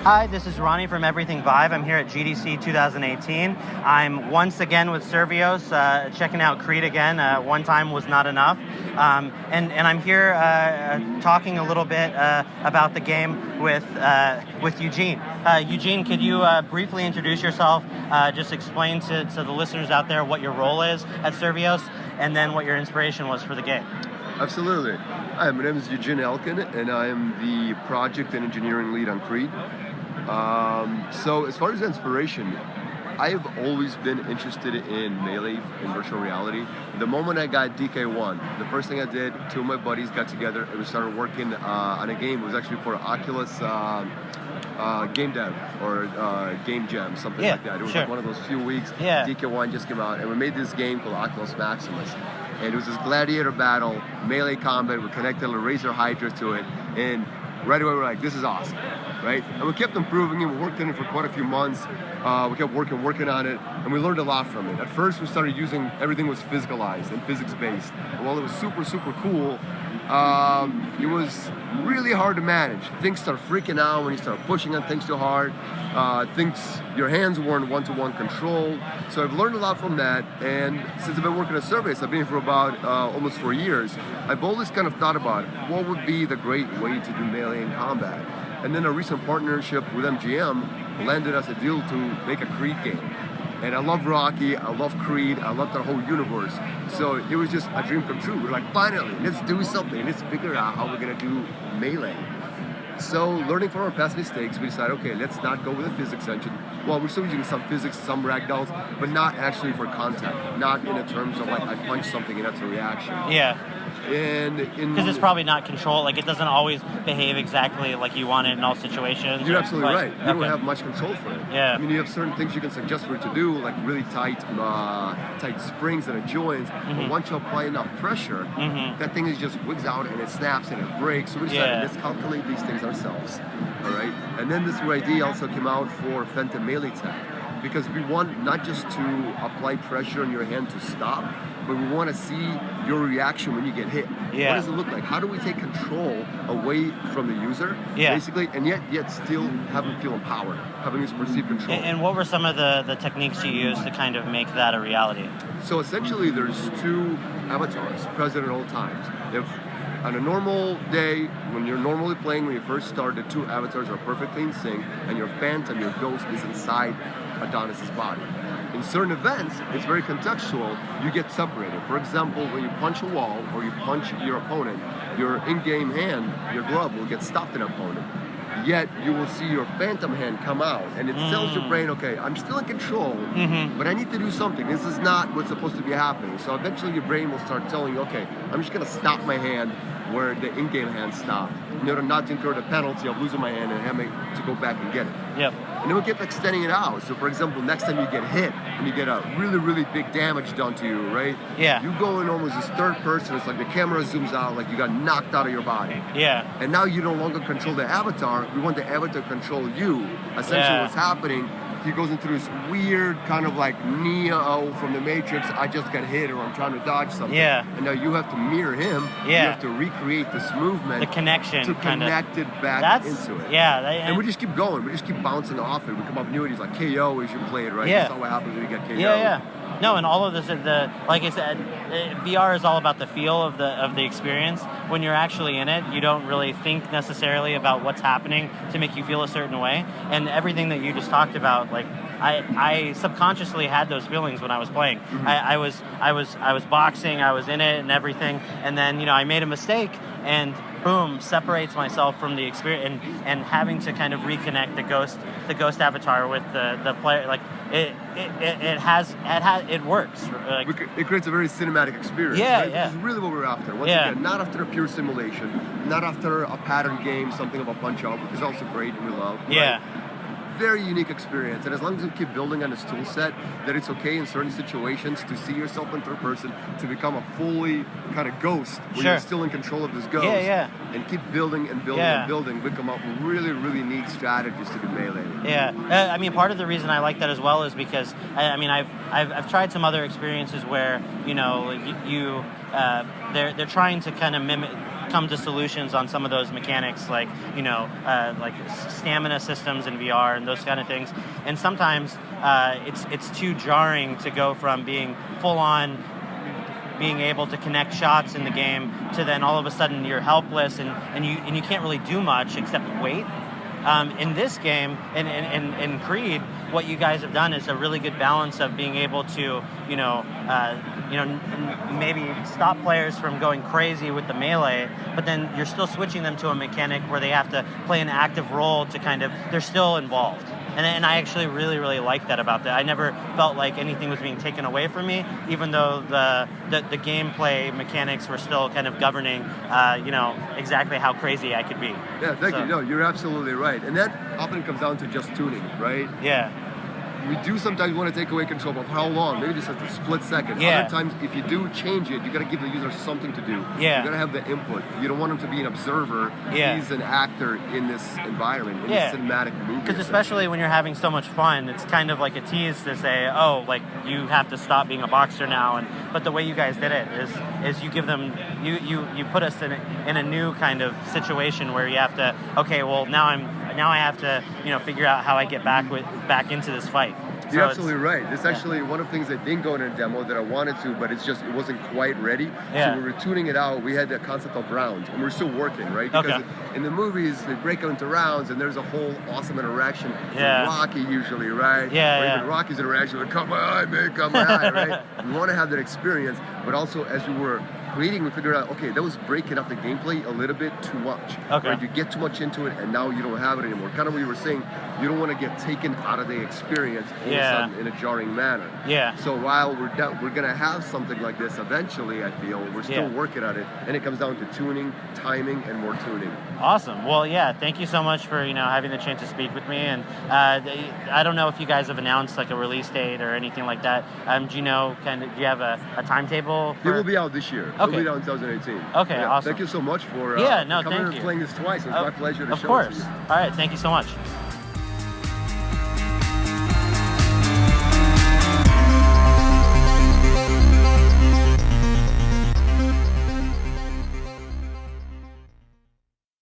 Hi, this is Ronnie from Everything Vive. I'm here at GDC 2018. I'm once again with Survios, checking out Creed again. One time was not enough. And I'm here talking a little bit about the game with Eugene. Eugene, could you briefly introduce yourself? Just explain to the listeners out there what your role is at Survios, and then what your inspiration was for the game. Absolutely. Hi, my name is Eugene Elkin, and I am the project and engineering lead on Creed. So as far as inspiration, I have always been interested in Melee and virtual reality. The moment I got DK1, the first thing I did, two of my buddies got together and we started working on a game. It was actually for Oculus Game Dev or Game Jam, something like that. It was like one of those few weeks. DK1 just came out and we made this game called Oculus Maximus. And it was this gladiator battle, melee combat. We connected a Razor Hydra to it, and right away we're like, this is awesome, right? And we kept improving it. We worked on it for quite a few months. We kept working on it, and we learned a lot from it. At first, we started using, everything was physicalized and physics-based. And while it was super, super cool, it was really hard to manage. Things start freaking out when you start pushing on things too hard. Your hands weren't one-to-one control. So I've learned a lot from that, and since I've been working at Survios, I've been here for about almost 4 years, I've always kind of thought about what would be the great way to do melee in combat. And then a recent partnership with MGM landed us a deal to make a Creed game. And I love Rocky, I love Creed, I love the whole universe. So it was just a dream come true. We're like, finally, let's do something. Let's figure out how we're gonna do melee. So learning from our past mistakes, we decided, okay, let's not go with a physics engine. Well, we're still using some physics, some ragdolls, but not actually for contact. Not in the terms of like, I punch something and that's a reaction. Yeah. And because it's probably not controlled, like it doesn't always behave exactly like you want it in all situations. You're absolutely right. You don't have much control for it. Yeah. I mean, you have certain things you can suggest for it to do, like really tight springs and it joins. But once you apply enough pressure, that thing is just wigs out and it snaps and it breaks. So we decided, let's calculate these things ourselves. All right. And then this idea also came out for Phantom Melee Tech, because we want not just to apply pressure on your hand to stop, but we want to see your reaction when you get hit. What does it look like? How do we take control away from the user, basically, and yet still have them feel empowered, having this perceived control? And what were some of the techniques you used to kind of make that a reality? So essentially, there's two avatars present at all times. On a normal day, when you're normally playing, when you first start, the two avatars are perfectly in sync, and your phantom, your ghost, is inside Adonis's body. In certain events, it's very contextual, you get separated. For example, when you punch a wall or you punch your opponent, your in-game hand, your glove, will get stopped in an opponent. Yet you will see your phantom hand come out, and it tells your brain, okay, I'm still in control, but I need to do something. This is not what's supposed to be happening. So eventually your brain will start telling you, okay, I'm just gonna stop my hand where the in-game hand stopped, in order not to incur the penalty of losing my hand and having to go back and get it. Yep. And then we keep extending it out. So for example, next time you get hit and you get a really, really big damage done to you, right? Yeah. You go in almost this third person. It's like the camera zooms out like you got knocked out of your body. Yeah. And now you no longer control the avatar. We want the avatar to control you. Essentially what's happening, he goes into this weird kind of like Neo from the Matrix, I just got hit or I'm trying to dodge something. Yeah. And now you have to mirror him. You have to recreate this movement. The connection. To connect it back into it. Yeah. And we just keep going. We just keep bouncing off it. We come up new ideas like KO, we should play it, right? Yeah. That's not what happens when you get KO. Yeah. No, and all of this, like I said, VR is all about the feel of the experience. When you're actually in it, you don't really think necessarily about what's happening to make you feel a certain way. And everything that you just talked about, like I subconsciously had those feelings when I was playing. I was boxing, I was in it and everything, and then I made a mistake and boom, separates myself from the experience and having to kind of reconnect the ghost avatar with the player. Like it works. Like, it creates a very cinematic experience. Right? This is really what we're after. Once again, not after a pure simulation, not after a pattern game, something of a punch up, which is also great and we love. Right? Very unique experience, and as long as you keep building on this tool set, that it's okay in certain situations to see yourself in third person, to become a fully kind of ghost where you're still in control of this ghost, and keep building and building and building. We come up with really, really neat strategies to do melee. I mean, part of the reason I like that as well is because I've tried some other experiences where they're trying to kind of mimic. come to solutions on some of those mechanics, like like stamina systems in VR and those kind of things. And sometimes it's too jarring to go from being full on being able to connect shots in the game to then all of a sudden you're helpless and you can't really do much except wait. In this game, in Creed, what you guys have done is a really good balance of being able to, maybe stop players from going crazy with the melee, but then you're still switching them to a mechanic where they have to play an active role to they're still involved. And I actually really, really like that about that. I never felt like anything was being taken away from me, even though the gameplay mechanics were still kind of governing, exactly how crazy I could be. Yeah, thank you. No, you're absolutely right. And that often comes down to just tuning, right? Yeah. We do sometimes want to take away control of how long, maybe just a split second. Yeah. Other times, if you do change it, you got to give the user something to do. Yeah. You got to have the input. You don't want him to be an observer. Yeah. He's an actor in this environment, in this cinematic movie. Because especially when you're having so much fun, it's kind of like a tease to say, oh, like you have to stop being a boxer now. But the way you guys did it is you give them, you put us in a new kind of situation where you have to, okay, well now I have to figure out how I get back into this fight. You're absolutely right. This is actually one of the things that didn't go in a demo that I wanted to, but it wasn't quite ready. Yeah. So we were tuning it out. We had the concept of rounds, and we're still working, right? Because in the movies, they break it into rounds, and there's a whole awesome interaction. Yeah. With Rocky usually, right? Yeah, or even Rocky's interaction with "Cut my eye, man, cut my eye," right? We want to have that experience, but also as we were creating, we figured out, okay, that was breaking up the gameplay a little bit too much. Okay. Right? You get too much into it, and now you don't have it anymore. Kind of what you were saying, you don't want to get taken out of the experience all of a sudden in a jarring manner. Yeah. So while we're gonna have something like this eventually, I feel we're still working on it, and it comes down to tuning, timing, and more tuning. Awesome. Well, yeah. Thank you so much for having the chance to speak with me. And I don't know if you guys have announced like a release date or anything like that. Do you have a timetable? It will be out this year. Okay. It'll be out in 2018. Okay. Awesome. Thank you so much for no, coming thank and you. playing this twice. It was my pleasure to Of show course. it to you. All right. Thank you so much.